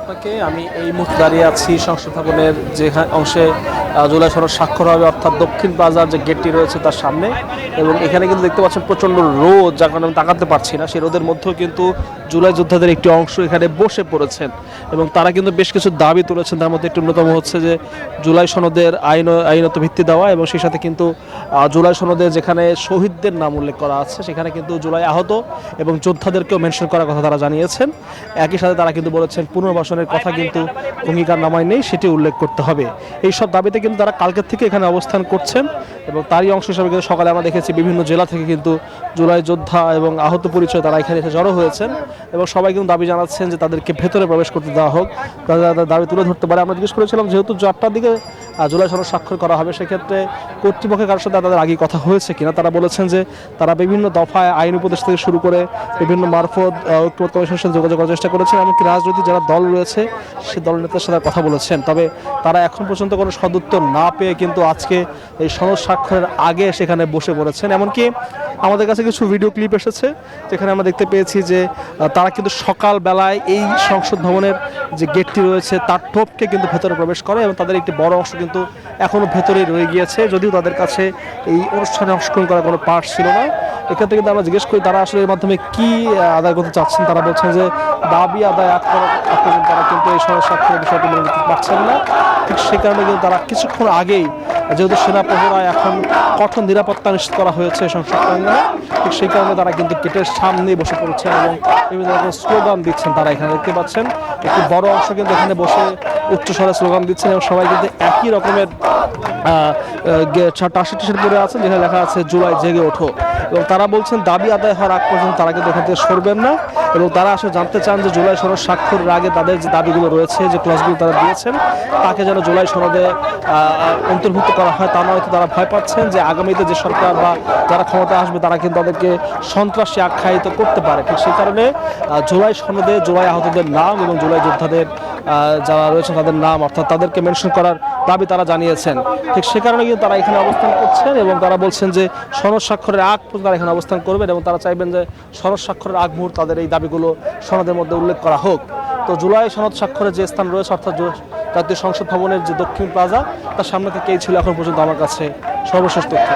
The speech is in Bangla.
আপনাকে। আমি এই মুহূর্তে দাঁড়িয়ে আছি সংসদ ভবনের যে অংশে জুলাই সনদ স্বাক্ষর হবে, অর্থাৎ দক্ষিণ প্লাজার যে গেটটি রয়েছে তার সামনে। এবং এখানে কিন্তু দেখতে পাচ্ছেন প্রচণ্ড রোদ, যার কারণে আমি তাকাতে পারছি না। সেই রোদের মধ্যেও কিন্তু জুলাই যোদ্ধাদের একটি অংশ এখানে বসে পড়েছেন এবং তারা কিন্তু বেশ কিছু দাবি তুলেছেন। তার মধ্যে একটি অন্যতম হচ্ছে যে জুলাই সনদের আইনত ভিত্তি দেওয়া, এবং সেই সাথে কিন্তু জুলাই সনদে যেখানে শহীদদের নাম উল্লেখ করা আছে সেখানে কিন্তু জুলাই আহত এবং যোদ্ধাদেরকেও মেনশন করার কথা তারা জানিয়েছেন। একই সাথে তারা কিন্তু বলেছেন পুনর্বাসনের কথা কিন্তু অঙ্গীকার নামায় নেই, সেটি উল্লেখ করতে হবে। এই সব দাবিতে কিন্তু তারা কালকের থেকে এখানে অবস্থান করছেন এবং তারই অংশ হিসাবে কিন্তু সকালে আমরা দেখেছি বিভিন্ন জেলা থেকে কিন্তু জুলাই যোদ্ধা এবং আহত পরিচয় তারা এখানে এসে জড়ো হয়েছেন এবং সবাই কিন্তু দাবি জানাচ্ছেন যে তাদেরকে ভেতরে প্রবেশ করতে দেওয়া হোক, তাদের দাবি তুলে ধরতে পারে। আমরা জিজ্ঞেস করেছিলাম যেহেতু 4টার দিকে জুলাই সনদ স্বাক্ষর করা হবে, সেক্ষেত্রে কর্তৃপক্ষের কারোর সাথে তাদের আগে কথা হয়েছে কিনা। তারা বলেছেন যে তারা বিভিন্ন দফায় আইন উপদেশ থেকে শুরু করে বিভিন্ন মারফত ঐক্যমত্য কমিশনের সাথে যোগাযোগ করার চেষ্টা করেছেন, এমনকি রাজনৈতিক যারা দল রয়েছে সেই দল নেতার সাথে কথা বলেছেন। তবে তারা এখন পর্যন্ত কোনো সদুত্তর না পেয়ে কিন্তু আজকে এই সনদ স্বাক্ষরের আগে সেখানে বসে পড়েছেন। এমনকি আমাদের কাছে কিছু ভিডিও ক্লিপ এসেছে যেখানে আমরা দেখতে পেয়েছি যে তারা কিন্তু সকালবেলায় এই সংসদ ভবনের যে গেটটি রয়েছে তার টোপকে কিন্তু ভেতরে প্রবেশ করে এবং তাদের একটি বড় অংশ কিন্তু এখনও ভেতরেই রয়ে গিয়েছে, যদিও তাদের কাছে এই অনুষ্ঠানে অংশগ্রহণ করার কোনো পার্ট ছিল না। এক্ষেত্রে কিন্তু আমরা জিজ্ঞেস করি তারা আসলে এর মাধ্যমে কি আদায় করতে চাচ্ছেন। তারা বলছেন যে দাবি আদায় পর্যন্ত তারা কিন্তু এই সনদ স্বাক্ষরের বিষয়টি মেনে নিতে পারছেন না। ঠিক সেই কারণে কিন্তু তারা কিছুক্ষণ আগেই, যেহেতু সেনা প্রহরায় এখন কঠোর নিরাপত্তা নিশ্চিত করা হয়েছে সংসদ প্রাঙ্গণে, ঠিক সেই কারণে তারা কিন্তু গেটের সামনেই বসে পড়ছেন এবং বিভিন্ন রকম স্লোগান দিচ্ছেন। তারা এখানে দেখতে পাচ্ছেন একটি বড় অংশ কিন্তু এখানে বসে উচ্চস্বরে স্লোগান দিচ্ছেন এবং সবাই কিন্তু একই রকমের টি-শার্ট পরে আছেন যেখানে লেখা আছে জুলাই জেগে ওঠো। এবং তারা বলছেন দাবি আদায় হওয়ার আগ পর্যন্ত তারা কিন্তু এখান থেকে সরবেন না এবং তারা আসলে জানতে চান যে জুলাই সনদ স্বাক্ষরের আগে তাদের যে দাবিগুলো রয়েছে, যে ক্লজগুলো তারা দিয়েছেন তাকে যেন জুলাই সনদে অন্তর্ভুক্ত করা হয়। তা নয়তো তারা ভয় পাচ্ছেন যে আগামীতে যে সরকার বা যারা ক্ষমতায় আসবে তারা কিন্তু তাদেরকে সন্ত্রাসী আখ্যায়িত করতে পারে। ঠিক সেই কারণে জুলাই সনদে জুলাই আহতদের নাম এবং জুলাই যোদ্ধাদের যারা রয়েছে তাদের নাম, অর্থাৎ তাদেরকে মেনশন করার দাবি তারা জানিয়েছেন। ঠিক সে কারণে কিন্তু তারা এখানে অবস্থান করছেন এবং তারা বলছেন যে সনদ স্বাক্ষরের আগ পর্যন্ত তারা এখানে অবস্থান করবেন এবং তারা চাইবেন যে সনদ স্বাক্ষরের আগ মুহূর্তে তাদের এই দাবিগুলো সনদের মধ্যে উল্লেখ করা হোক। তো জুলাই সনদ স্বাক্ষরের যে স্থান রয়েছে, অর্থাৎ জাতীয় সংসদ ভবনের যে দক্ষিণ প্লাজা, তার সামনে থেকেই ছিল এখন পর্যন্ত আমার কাছে সর্বশেষ তথ্য।